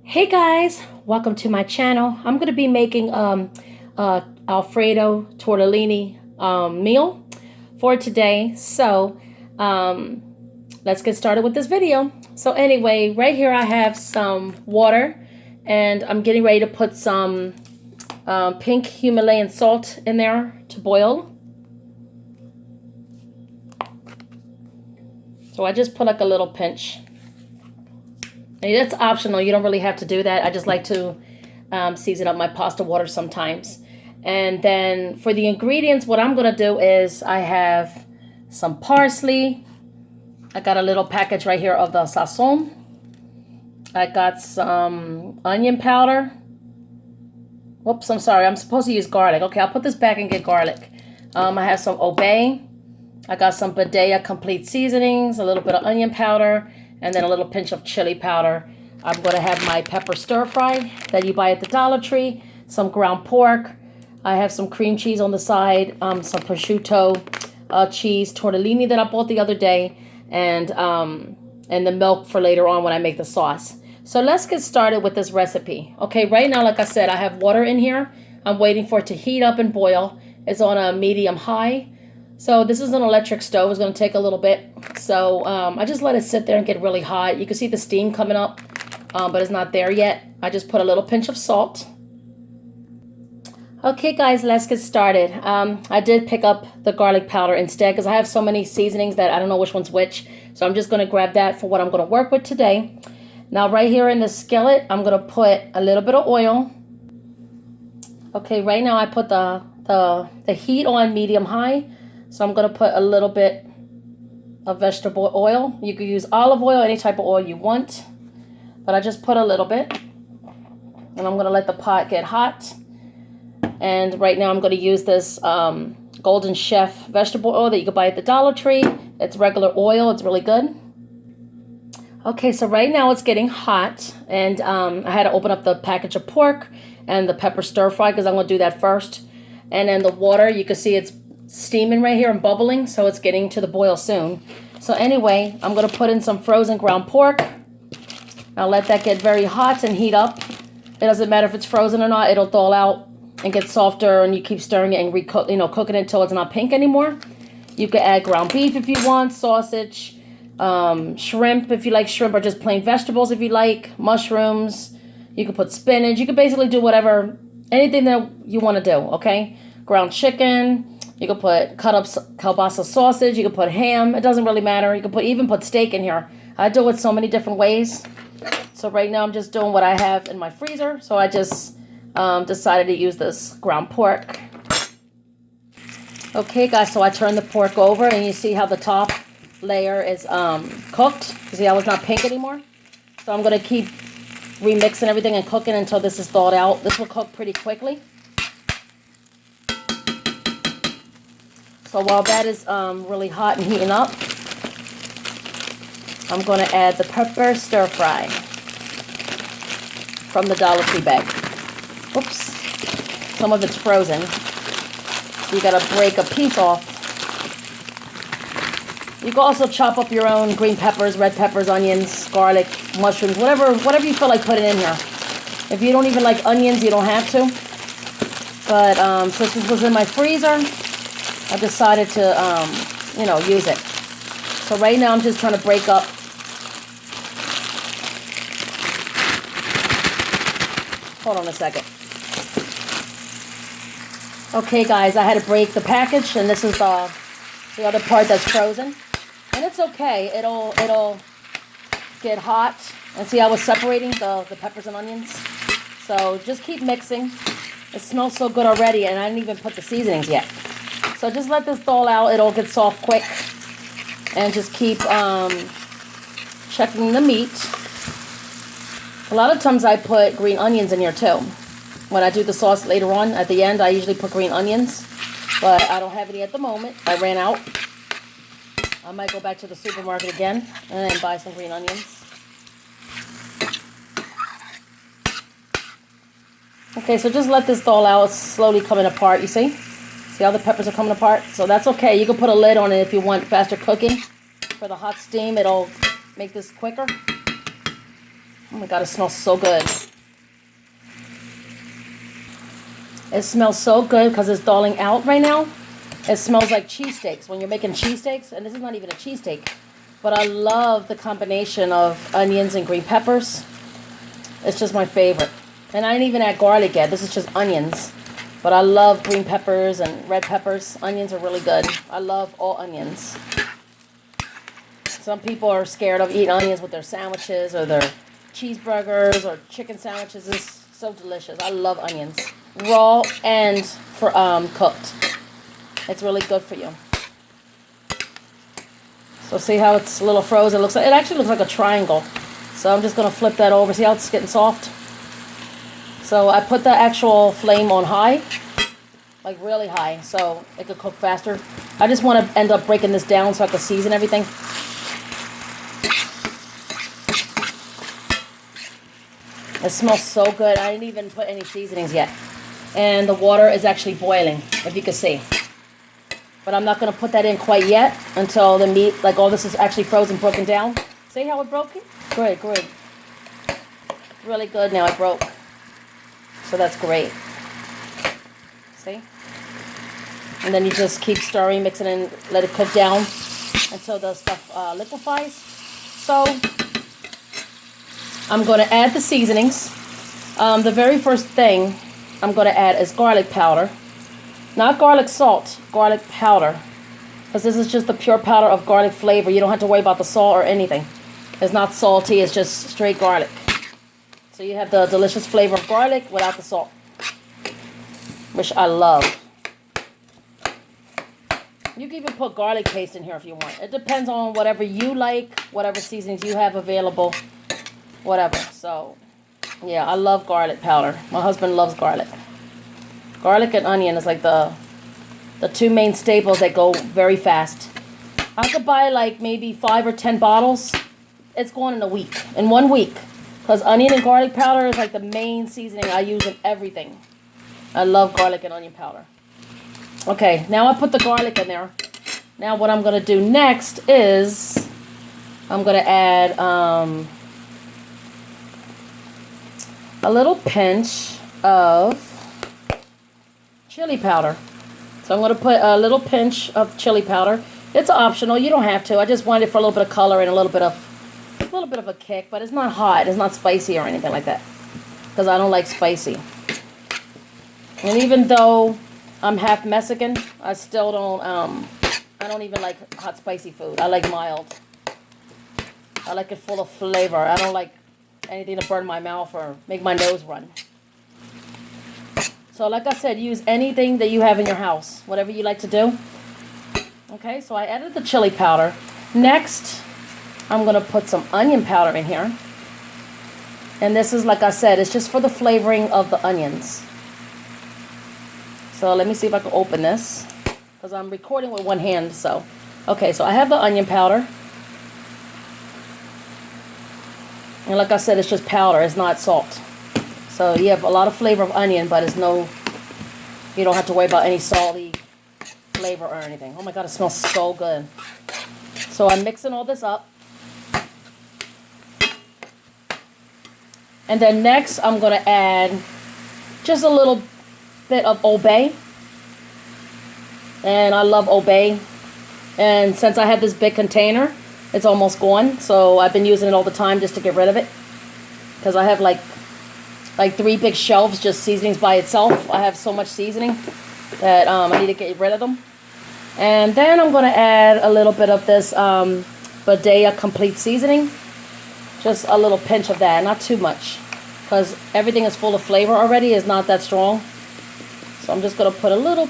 Hey guys, welcome to my channel. I'm going to be making alfredo tortellini meal for today. So let's get started with this video. So anyway, right here I have some water and I'm getting ready to put some pink Himalayan salt in there to boil. So I just put like a little pinch. And it's optional. You don't really have to do that. I just like to season up my pasta water sometimes. And then for the ingredients, what I'm going to do is I have some parsley. I got a little package right here of the sazon. I got some onion powder. Whoops, I'm sorry. I'm supposed to use garlic. Okay, I'll put this back and get garlic. I have some obey. I got some Badea complete seasonings, a little bit of onion powder, and then a little pinch of chili powder. I'm going to have my pepper stir fry that you buy at the Dollar Tree, some ground pork. I have some cream cheese on the side, some prosciutto cheese tortellini that I bought the other day, and the milk for later on when I make the sauce. So let's get started with this recipe. Okay, right now, like I said, I have water in here. I'm waiting for it to heat up and boil. It's on a medium high. So this is an electric stove. It's going to take a little bit. So I just let it sit there and get really hot. You can see the steam coming up, but it's not there yet. I just put a little pinch of salt. Okay, guys, let's get started. I did pick up the garlic powder instead because I have so many seasonings that I don't know which one's which. So I'm just going to grab that for what I'm going to work with today. Now, right here in the skillet, I'm going to put a little bit of oil. Okay, right now I put the heat on medium high. So I'm going to put a little bit of vegetable oil. You could use olive oil, any type of oil you want. But I just put a little bit. And I'm going to let the pot get hot. And right now I'm going to use this Golden Chef vegetable oil that you can buy at the Dollar Tree. It's regular oil. It's really good. Okay, so right now it's getting hot. And I had to open up the package of pork and the pepper stir fry because I'm going to do that first. And then the water, you can see it's steaming right here and bubbling, so it's getting to the boil soon. So anyway, I'm going to put in some frozen ground pork. I'll let that get very hot and heat up. It doesn't matter if it's frozen or not. It'll thaw out and get softer, and you keep stirring it and recook, cooking it until it's not pink anymore. You could add ground beef if you want, sausage, shrimp if you like shrimp, or just plain vegetables if you like, mushrooms. You could put spinach. You could basically do whatever, anything that you want to do, okay? Ground chicken. You can put cut up kielbasa sausage. You can put ham. It doesn't really matter. You can even put steak in here. I do it so many different ways. So right now I'm just doing what I have in my freezer. So I just decided to use this ground pork. Okay, guys. So I turned the pork over, and you see how the top layer is cooked. You see how it's not pink anymore. So I'm going to keep remixing everything and cooking until this is thawed out. This will cook pretty quickly. So while that is really hot and heating up, I'm going to add the pepper stir fry from the Dollar Tree bag. Oops. Some of it's frozen. So you got to break a piece off. You can also chop up your own green peppers, red peppers, onions, garlic, mushrooms, whatever you feel like putting in here. If you don't even like onions, you don't have to. But since this was in my freezer, I decided to, use it. So right now I'm just trying to break up. Hold on a second. Okay, guys, I had to break the package, and this is the other part that's frozen. And it's okay. It'll get hot. And see how it's separating the peppers and onions? So just keep mixing. It smells so good already, and I didn't even put the seasonings yet. So just let this thaw out. It'll get soft quick. And just keep checking the meat. A lot of times I put green onions in here too. When I do the sauce later on, at the end, I usually put green onions. But I don't have any at the moment. I ran out. I might go back to the supermarket again and then buy some green onions. Okay, so just let this thaw out. It's slowly coming apart, you see? See how the peppers are coming apart? So that's okay. You can put a lid on it if you want faster cooking. For the hot steam, it'll make this quicker. Oh my God, it smells so good. It smells so good because it's thawing out right now. It smells like cheesesteaks when you're making cheesesteaks. And this is not even a cheesesteak. But I love the combination of onions and green peppers. It's just my favorite. And I didn't even add garlic yet. This is just onions. But I love green peppers and red peppers. Onions are really good. I love all onions. Some people are scared of eating onions with their sandwiches or their cheeseburgers or chicken sandwiches. It's so delicious. I love onions. Raw and for cooked. It's really good for you. So see how it's a little frozen? It actually looks like a triangle. So I'm just going to flip that over. See how it's getting soft? So I put the actual flame on high, like really high, so it could cook faster. I just want to end up breaking this down so I can season everything. It smells so good. I didn't even put any seasonings yet. And the water is actually boiling, if you can see. But I'm not going to put that in quite yet until the meat, like all this is actually frozen, broken down. See how it broke it? Good, good. Really good now, it broke. So that's great. See? And then you just keep stirring, mixing and let it cook down until the stuff liquefies. So I'm going to add the seasonings. The very first thing I'm going to add is garlic powder. Not garlic salt, garlic powder. Because this is just the pure powder of garlic flavor. You don't have to worry about the salt or anything. It's not salty, it's just straight garlic. So you have the delicious flavor of garlic without the salt, which I love. You can even put garlic paste in here if you want. It depends on whatever you like, whatever seasonings you have available, whatever. So, yeah, I love garlic powder. My husband loves garlic. Garlic and onion is like the two main staples that go very fast. I could buy like maybe 5 or 10 bottles. It's gone in a week, in 1 week. Because onion and garlic powder is like the main seasoning I use in everything. I love garlic and onion powder. Okay, now I put the garlic in there. Now what I'm going to do next is I'm going to add a little pinch of chili powder. So I'm going to put a little pinch of chili powder. It's optional. You don't have to. I just wanted it for a little bit of color and a little bit of a kick, but it's not hot. It's not spicy or anything like that because I don't like spicy. And even though I'm half Mexican, I still don't, I don't even like hot spicy food. I like mild. I like it full of flavor. I don't like anything to burn my mouth or make my nose run. So like I said, use anything that you have in your house, whatever you like to do. Okay, so I added the chili powder. Next, I'm going to put some onion powder in here. And this is, like I said, it's just for the flavoring of the onions. So let me see if I can open this, because I'm recording with one hand. So, okay, so I have the onion powder. And like I said, it's just powder. It's not salt. So you have a lot of flavor of onion, but it's no, you don't have to worry about any salty flavor or anything. Oh my God, it smells so good. So I'm mixing all this up. And then next, I'm going to add just a little bit of Old Bay. And I love Old Bay. And since I have this big container, it's almost gone. So I've been using it all the time just to get rid of it. Because I have like 3 big shelves, just seasonings by itself. I have so much seasoning that I need to get rid of them. And then I'm going to add a little bit of this Badea Complete Seasoning. Just a little pinch of that, not too much. Because everything is full of flavor already, it's not that strong. So I'm just going to put a little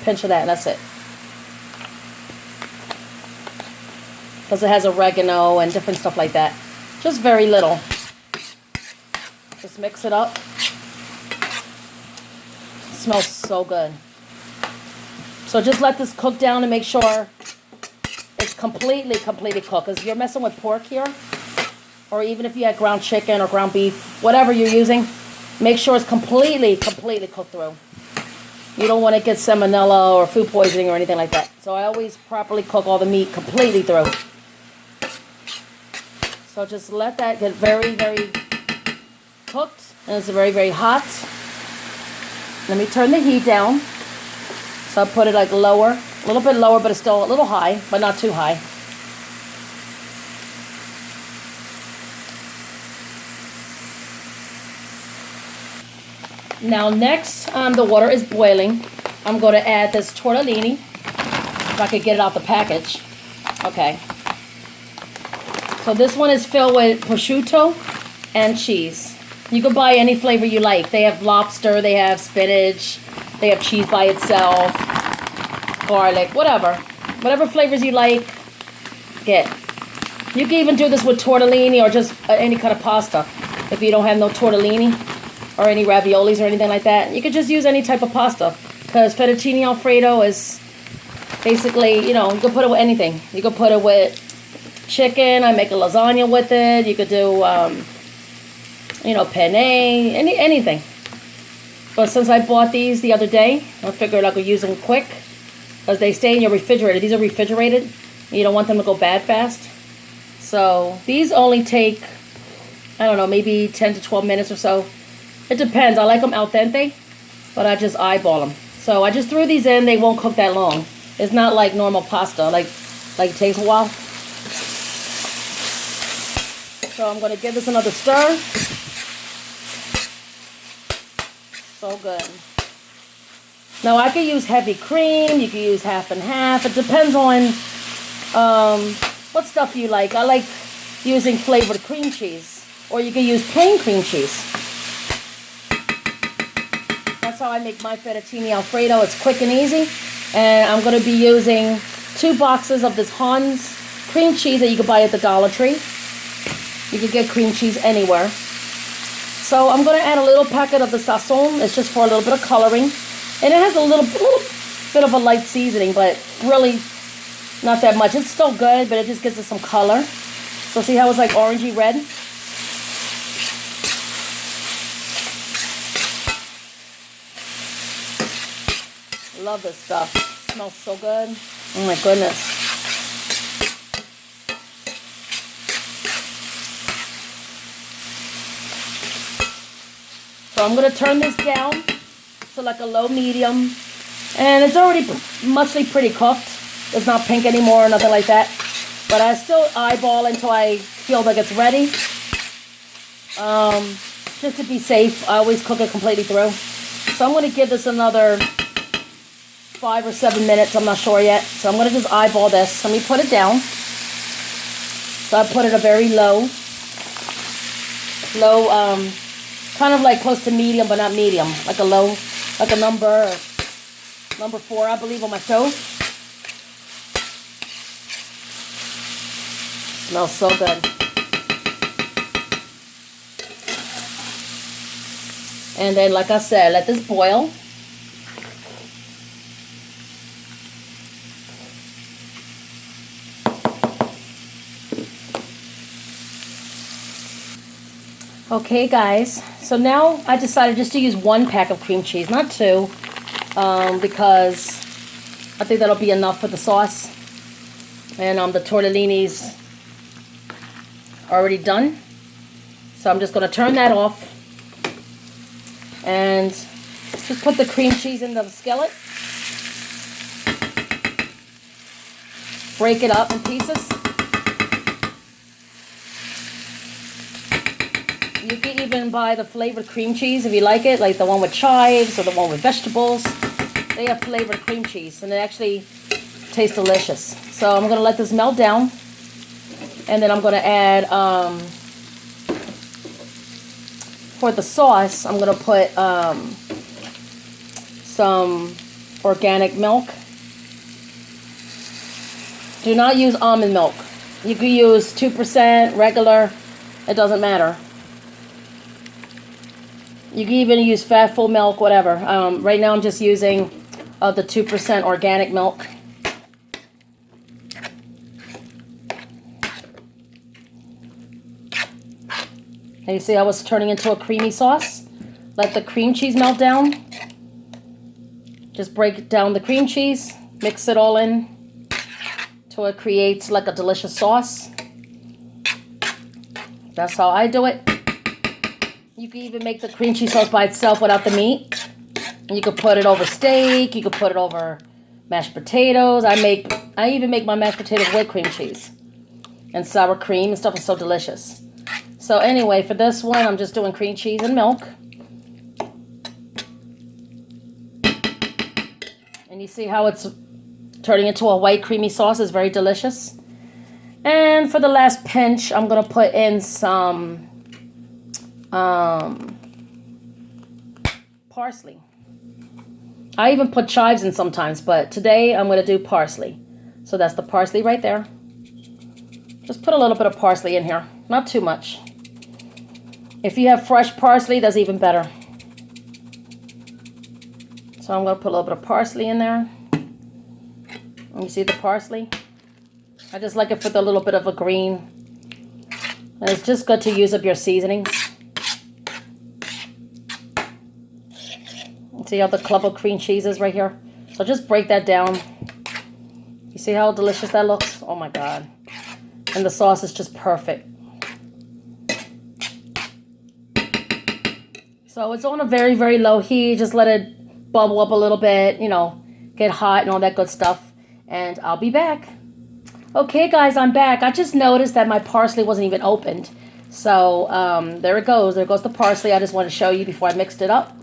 pinch of that, and that's it. Because it has oregano and different stuff like that. Just very little. Just mix it up. It smells so good. So just let this cook down and make sure it's completely cooked. Because you're messing with pork here. Or even if you had ground chicken or ground beef, whatever you're using, make sure it's completely cooked through. You don't want to get salmonella or food poisoning or anything like that. So I always properly cook all the meat completely through. So just let that get very, very cooked. And it's very, very hot. Let me turn the heat down. So I put it like lower, a little bit lower, but it's still a little high, but not too high. Now next, the water is boiling. I'm going to add this tortellini, if I could get it out the package. Okay. So this one is filled with prosciutto and cheese. You can buy any flavor you like. They have lobster, they have spinach, they have cheese by itself, garlic, whatever. Whatever flavors you like, get. You can even do this with tortellini or just any kind of pasta. If you don't have no tortellini or any raviolis or anything like that, you could just use any type of pasta. Because fettuccine alfredo is basically, you know, you can put it with anything. You can put it with chicken. I make a lasagna with it. You could do, you know, penne, anything. But since I bought these the other day, I figured I could use them quick. Because they stay in your refrigerator. These are refrigerated. You don't want them to go bad fast. So these only take, I don't know, maybe 10 to 12 minutes or so. It depends. I like them al dente, but I just eyeball them. So I just threw these in. They won't cook that long. It's not like normal pasta. Like it takes a while. So I'm going to give this another stir. So good. Now I could use heavy cream. You could use half and half. It depends on what stuff you like. I like using flavored cream cheese. Or you can use plain cream cheese. That's how I make my fettuccine alfredo. It's quick and easy. And I'm going to be using 2 boxes of this Hans cream cheese that you can buy at the Dollar Tree. You can get cream cheese anywhere. So I'm going to add a little packet of the sazon. It's just for a little bit of coloring. And it has a little bit of a light seasoning, but really not that much. It's still good, but it just gives it some color. So see how it's like orangey red? Love this stuff. It smells so good. Oh my goodness. So I'm going to turn this down to like a low medium. And it's already mostly pretty cooked. It's not pink anymore or nothing like that. But I still eyeball until I feel like it's ready. Just to be safe, I always cook it completely through. So I'm going to give this another 5 or 7 minutes. I'm not sure yet. So I'm going to just eyeball this. Let me put it down. So I put it a very low, kind of like close to medium, but not medium. Like a low, like a number 4, I believe, on my stove. Smells so good. And then, like I said, let this boil. Okay, guys, so now I decided just to use 1 pack of cream cheese, not 2, because I think that'll be enough for the sauce. And the tortellini's already done. So I'm just going to turn that off and just put the cream cheese into the skillet. Break it up in pieces. You can even buy the flavored cream cheese if you like it, like the one with chives or the one with vegetables. They have flavored cream cheese, and it actually tastes delicious. So I'm going to let this melt down, and then I'm going to add, for the sauce, I'm going to put some organic milk. Do not use almond milk. You can use 2%, regular, it doesn't matter. You can even use fat, full milk, whatever. Right now I'm just using the 2% organic milk. And you see how it's turning into a creamy sauce? Let the cream cheese melt down. Just break down the cream cheese. Mix it all in till it creates like a delicious sauce. That's how I do it. You can even make the cream cheese sauce by itself without the meat. You could put it over steak. You could put it over mashed potatoes. I even make my mashed potatoes with cream cheese and sour cream and stuff. Is so delicious. So anyway, for this one, I'm just doing cream cheese and milk. And you see how it's turning into a white creamy sauce. Is very delicious. And for the last pinch, I'm going to put in some parsley. I even put chives in sometimes, but today I'm going to do parsley. So that's the parsley right there. Just put a little bit of parsley in here. Not too much. If you have fresh parsley, that's even better. So I'm going to put a little bit of parsley in there. You see the parsley? I just like it for the little bit of a green. And it's just good to use up your seasonings. See how the clump of cream cheese is right here? So just break that down. You see how delicious that looks? Oh my God. And the sauce is just perfect. So it's on a very, very low heat. Just let it bubble up a little bit, you know, get hot and all that good stuff. And I'll be back. Okay, guys, I'm back. I just noticed that my parsley wasn't even opened. So there it goes. There goes the parsley. I just wanted to show you before I mixed it up.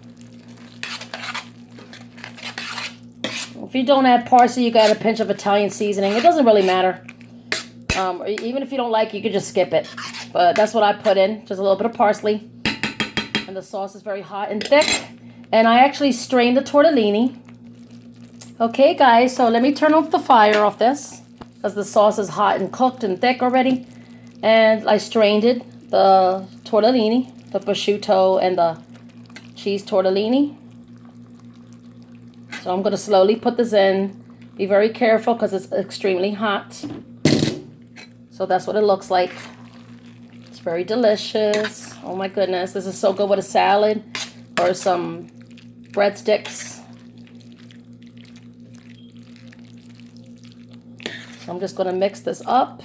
If you don't add parsley, you got a pinch of Italian seasoning. It doesn't really matter. Even if you don't like it, you could just skip it. But that's what I put in. Just a little bit of parsley. And the sauce is very hot and thick. And I actually strained the tortellini. Okay, guys, so let me turn off the fire off this. Because the sauce is hot and cooked and thick already. And I strained it. The tortellini. The prosciutto and the cheese tortellini. So I'm going to slowly put this in. Be very careful because it's extremely hot. So that's what it looks like. It's very delicious. Oh my goodness. This is so good with a salad or some breadsticks. So I'm just going to mix this up.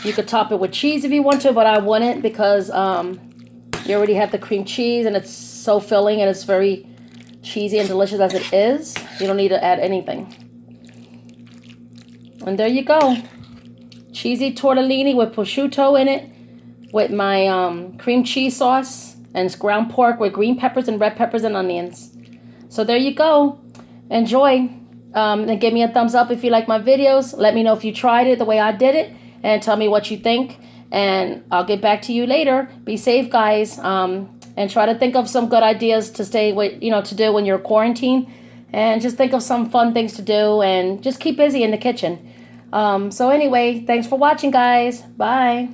You could top it with cheese if you want to, but I wouldn't because you already have the cream cheese and it's so filling and it's very cheesy and delicious as it is. You don't need to add anything. And there you go. Cheesy tortellini with prosciutto in it. With my cream cheese sauce. And it's ground pork with green peppers and red peppers and onions. So there you go. Enjoy. And give me a thumbs up if you like my videos. Let me know if you tried it the way I did it. And tell me what you think. And I'll get back to you later. Be safe, guys. And try to think of some good ideas to stay with, to do when you're quarantined. And just think of some fun things to do and just keep busy in the kitchen. So anyway, thanks for watching, guys. Bye.